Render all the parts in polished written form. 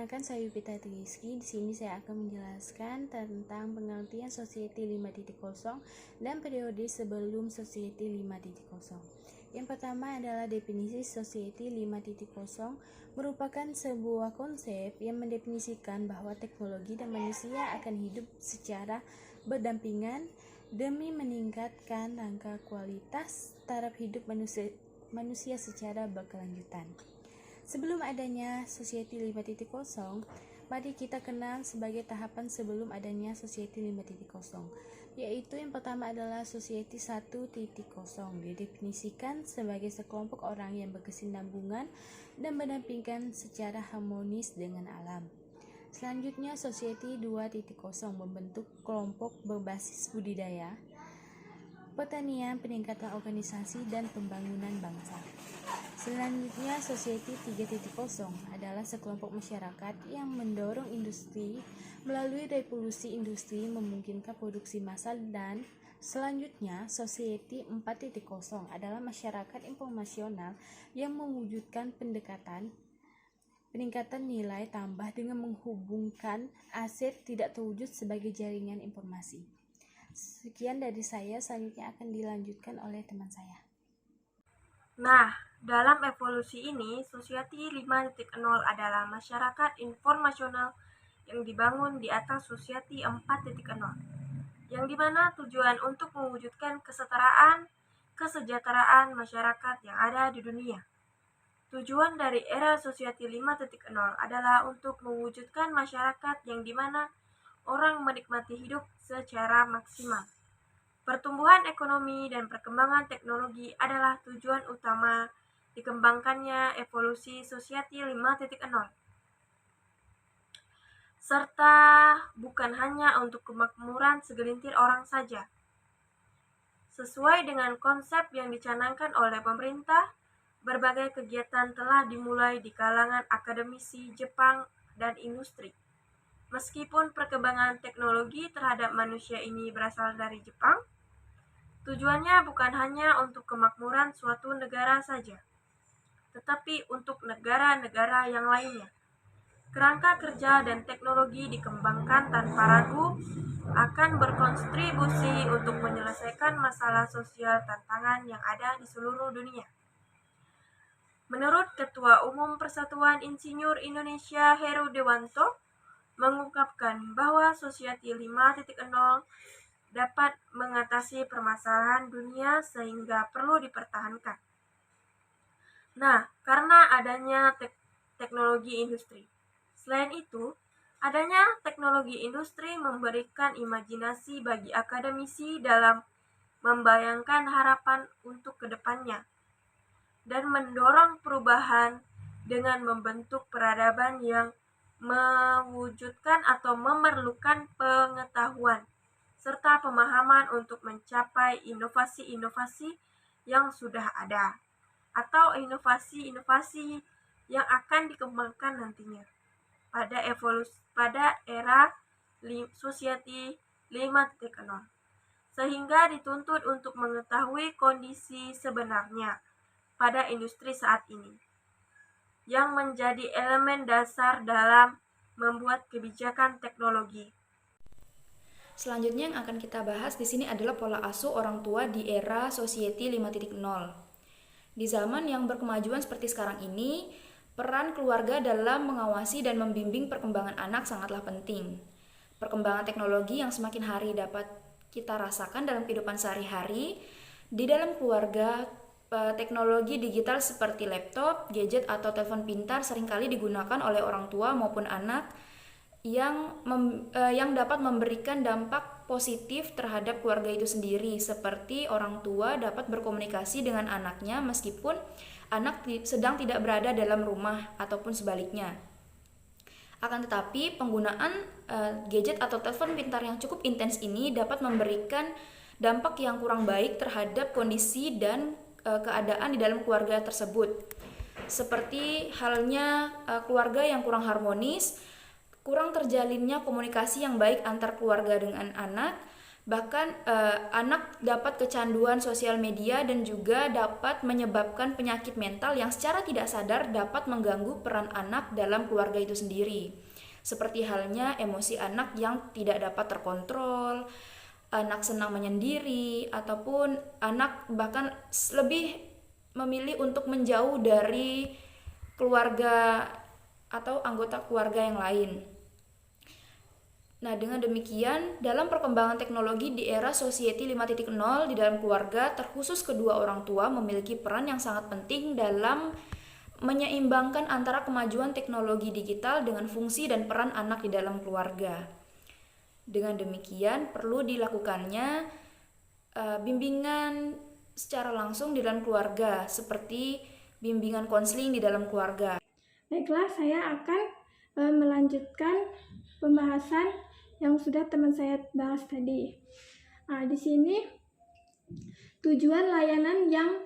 Perkenalkan, saya Yupita Triski. Di sini saya akan menjelaskan tentang pengertian Society 5.0 dan periode sebelum Society 5.0. Yang pertama adalah definisi Society 5.0 merupakan sebuah konsep yang mendefinisikan bahwa teknologi dan manusia akan hidup secara berdampingan demi meningkatkan rangka kualitas taraf hidup manusia secara berkelanjutan. Sebelum adanya Society 5.0, mari kita kenal sebagai tahapan sebelum adanya Society 5.0, yaitu yang pertama adalah Society 1.0, didefinisikan sebagai sekelompok orang yang berkesinambungan dan berdampingan secara harmonis dengan alam. Selanjutnya, Society 2.0 membentuk kelompok berbasis budidaya, pertanian, peningkatan organisasi, dan pembangunan bangsa. Selanjutnya, Society 3.0 adalah sekelompok masyarakat yang mendorong industri melalui revolusi industri memungkinkan produksi massal, dan selanjutnya Society 4.0 adalah masyarakat informasional yang mewujudkan peningkatan nilai tambah dengan menghubungkan aset tidak terwujud sebagai jaringan informasi. Sekian dari saya, selanjutnya akan dilanjutkan oleh teman saya. Nah, dalam evolusi ini, Society 5.0 adalah masyarakat informasional yang dibangun di atas Society 4.0, yang dimana tujuan untuk mewujudkan kesetaraan, kesejahteraan masyarakat yang ada di dunia. Tujuan dari era Society 5.0 adalah untuk mewujudkan masyarakat yang dimana orang menikmati hidup secara maksimal. Pertumbuhan ekonomi dan perkembangan teknologi adalah tujuan utama dikembangkannya evolusi Society 5.0, serta bukan hanya untuk kemakmuran segelintir orang saja. Sesuai dengan konsep yang dicanangkan oleh pemerintah, berbagai kegiatan telah dimulai di kalangan akademisi Jepang dan industri. Meskipun perkembangan teknologi terhadap manusia ini berasal dari Jepang, tujuannya bukan hanya untuk kemakmuran suatu negara saja, tetapi untuk negara-negara yang lainnya. Kerangka kerja dan teknologi dikembangkan tanpa ragu akan berkontribusi untuk menyelesaikan masalah sosial tantangan yang ada di seluruh dunia. Menurut Ketua Umum Persatuan Insinyur Indonesia Heru Dewanto, mengungkapkan bahwa Society 5.0 dapat mengatasi permasalahan dunia sehingga perlu dipertahankan. Nah, karena adanya teknologi industri. Selain itu, adanya teknologi industri memberikan imajinasi bagi akademisi dalam membayangkan harapan untuk kedepannya dan mendorong perubahan dengan membentuk peradaban yang mewujudkan atau memerlukan pengetahuan serta pemahaman untuk mencapai inovasi-inovasi yang sudah ada atau inovasi-inovasi yang akan dikembangkan nantinya pada era Society 5.0, sehingga dituntut untuk mengetahui kondisi sebenarnya pada industri saat ini, yang menjadi elemen dasar dalam membuat kebijakan teknologi. Selanjutnya yang akan kita bahas di sini adalah pola asuh orang tua di era Society 5.0. Di zaman yang berkemajuan seperti sekarang ini, peran keluarga dalam mengawasi dan membimbing perkembangan anak sangatlah penting. Perkembangan teknologi yang semakin hari dapat kita rasakan dalam kehidupan sehari-hari. Di dalam keluarga, teknologi digital seperti laptop, gadget, atau telepon pintar seringkali digunakan oleh orang tua maupun anak yang dapat memberikan dampak positif terhadap keluarga itu sendiri, seperti orang tua dapat berkomunikasi dengan anaknya meskipun anak sedang tidak berada dalam rumah ataupun sebaliknya. Akan tetapi penggunaan gadget atau telepon pintar yang cukup intens ini dapat memberikan dampak yang kurang baik terhadap kondisi dan keadaan di dalam keluarga tersebut, seperti halnya keluarga yang kurang harmonis, kurang terjalinnya komunikasi yang baik antar keluarga dengan anak, Bahkan anak dapat kecanduan sosial media dan juga dapat menyebabkan penyakit mental yang secara tidak sadar dapat mengganggu peran anak dalam keluarga itu sendiri. Seperti halnya emosi anak yang tidak dapat terkontrol, anak senang menyendiri, ataupun anak bahkan lebih memilih untuk menjauh dari keluarga atau anggota keluarga yang lain. Nah, dengan demikian, dalam perkembangan teknologi di era Society 5.0 di dalam keluarga, terkhusus kedua orang tua memiliki peran yang sangat penting dalam menyeimbangkan antara kemajuan teknologi digital dengan fungsi dan peran anak di dalam keluarga. Dengan demikian, perlu dilakukannya bimbingan secara langsung di dalam keluarga, seperti bimbingan konseling di dalam keluarga. Baiklah, saya akan melanjutkan pembahasan yang sudah teman saya bahas tadi. Di sini tujuan layanan yang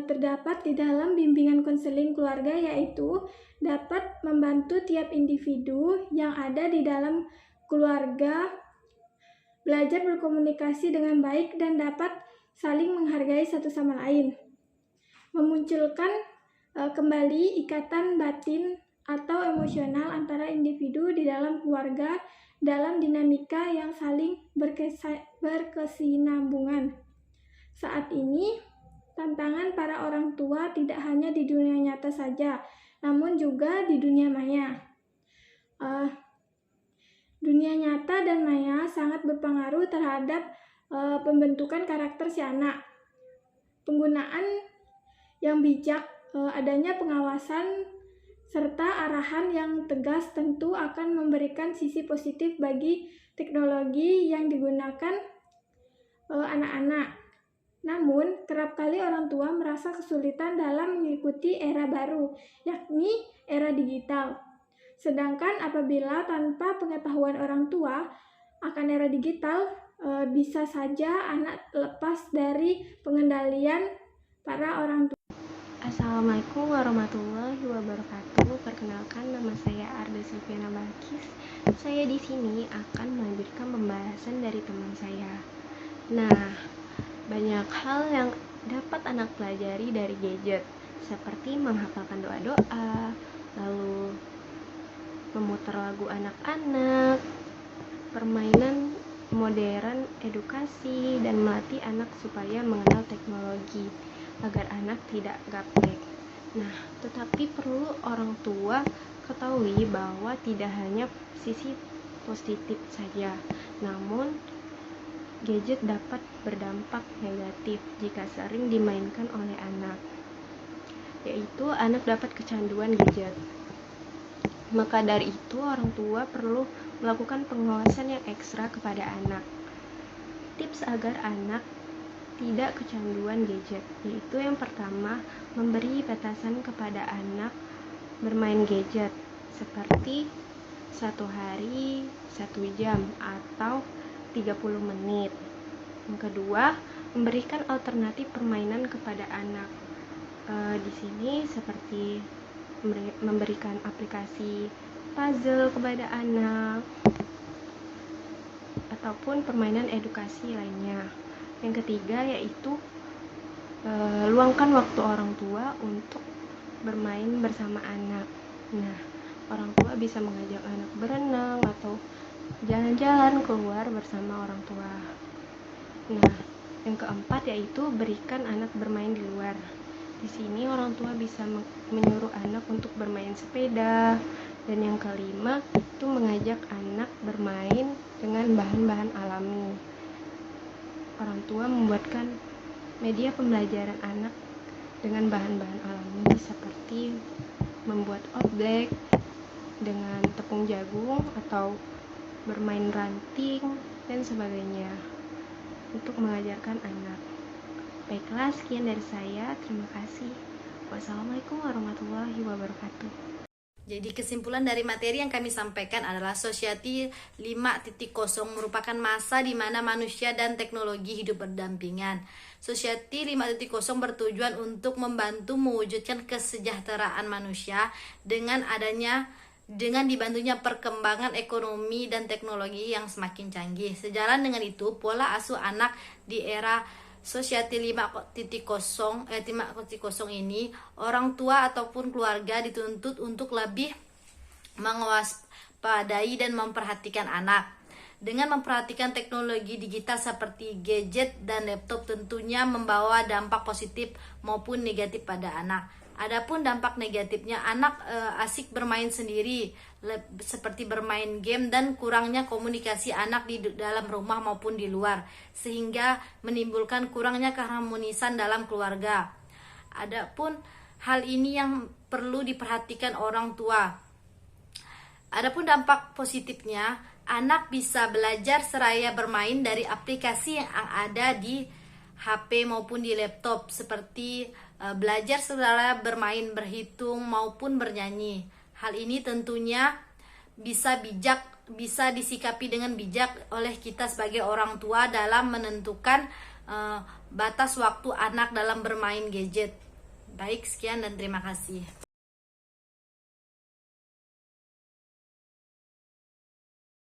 terdapat di dalam bimbingan konseling keluarga yaitu dapat membantu tiap individu yang ada di dalam keluarga belajar berkomunikasi dengan baik dan dapat saling menghargai satu sama lain, memunculkan kembali ikatan batin atau emosional antara individu di dalam keluarga dalam dinamika yang saling berkesinambungan. Saat ini, tantangan para orang tua tidak hanya di dunia nyata saja, namun juga di dunia maya. Dunia nyata dan maya sangat berpengaruh terhadap pembentukan karakter si anak. Penggunaan yang bijak, adanya pengawasan, serta arahan yang tegas tentu akan memberikan sisi positif bagi teknologi yang digunakan anak-anak. Namun, kerap kali orang tua merasa kesulitan dalam mengikuti era baru, yakni era digital. Sedangkan apabila tanpa pengetahuan orang tua akan era digital, bisa saja anak lepas dari pengendalian para orang tua. Assalamualaikum warahmatullahi wabarakatuh. Perkenalkan, nama saya Arda Silviana Balkis. Saya di sini akan melanjutkan pembahasan dari teman saya. Nah, banyak hal yang dapat anak pelajari dari gadget, seperti menghafalkan doa-doa, lalu memutar lagu anak-anak, permainan modern, edukasi, dan melatih anak supaya mengenal teknologi agar anak tidak gaptek. Nah, tetapi perlu orang tua ketahui bahwa tidak hanya sisi positif saja, namun gadget dapat berdampak negatif jika sering dimainkan oleh anak, yaitu anak dapat kecanduan gadget. Maka dari itu, orang tua perlu melakukan pengawasan yang ekstra kepada anak. Tips agar anak tidak kecanduan gadget, yaitu yang pertama, memberi batasan kepada anak bermain gadget, seperti 1 hari 1 jam atau 30 menit. Yang kedua, memberikan alternatif permainan kepada anak. Di sini seperti memberikan aplikasi puzzle kepada anak ataupun permainan edukasi lainnya. Yang ketiga yaitu luangkan waktu orang tua untuk bermain bersama anak. Nah, orang tua bisa mengajak anak berenang atau jalan-jalan keluar bersama orang tua. Nah, yang keempat yaitu berikan anak bermain di luar. Di sini orang tua bisa menyuruh anak untuk bermain sepeda. Dan yang kelima itu mengajak anak bermain dengan bahan-bahan alami. Orang tua membuatkan media pembelajaran anak dengan bahan-bahan alami seperti membuat oblek dengan tepung jagung atau bermain ranting dan sebagainya untuk mengajarkan anak. Baiklah, sekian dari saya. Terima kasih. Wassalamualaikum warahmatullahi wabarakatuh. Jadi kesimpulan dari materi yang kami sampaikan adalah Society 5.0 merupakan masa di mana manusia dan teknologi hidup berdampingan. Society 5.0 bertujuan untuk membantu mewujudkan kesejahteraan manusia dengan adanya dengan dibantunya perkembangan ekonomi dan teknologi yang semakin canggih. Sejalan dengan itu, pola asuh anak di era Society 5.0 ini, orang tua ataupun keluarga dituntut untuk lebih mewaspadai dan memperhatikan anak. Dengan memperhatikan teknologi digital seperti gadget dan laptop tentunya membawa dampak positif maupun negatif pada anak. Adapun dampak negatifnya, anak asik bermain sendiri seperti bermain game dan kurangnya komunikasi anak di dalam rumah maupun di luar, sehingga menimbulkan kurangnya keharmonisan dalam keluarga. Adapun hal ini yang perlu diperhatikan orang tua. Adapun dampak positifnya, anak bisa belajar seraya bermain dari aplikasi yang ada di HP maupun di laptop, seperti belajar seraya bermain, berhitung maupun bernyanyi. Hal ini tentunya bisa disikapi dengan bijak oleh kita sebagai orang tua dalam menentukan batas waktu anak dalam bermain gadget. Baik, sekian dan terima kasih.